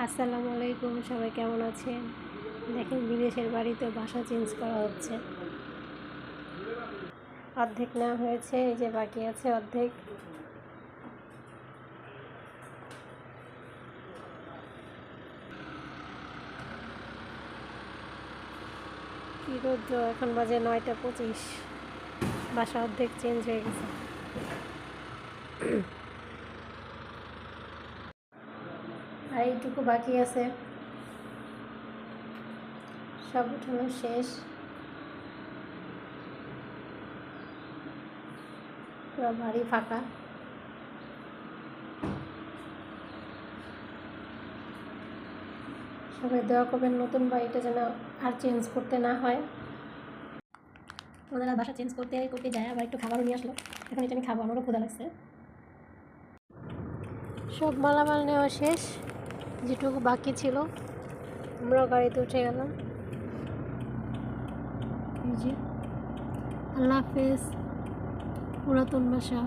আসসালামু আলাইকুম, সবাই কেমন আছেন? দেখেন, বিদেশের বাড়িতে বাসা চেঞ্জ করা হচ্ছে। অর্ধেক নেওয়া হয়েছে, এই যে বাকি আছে অর্ধেক। কি রৌদ্র! এখন বাজে 9টা 25। বাসা অর্ধেক চেঞ্জ হয়ে গেছে। আর এইটুকু বাকি আছে, সব উঠানো শেষ। পুরো বাড়ি ফাঁকা। সবাই দোয়া করবেন নতুন বাড়িটা যেন আর চেঞ্জ করতে না হয়। ওনারা বাসা চেঞ্জ করতে করতে যায়, আবার একটু খাবারও নিয়ে আসলো। এখন এটা আমি খাবো, আমারও ক্ষুধা লাগছে। সব মালামাল নেওয়া শেষ, যেটুকু বাকি ছিল আমরাও গাড়িতে উঠে গেলাম। এই যে, আল্লাহ হাফেজ পুরাতন বাসা।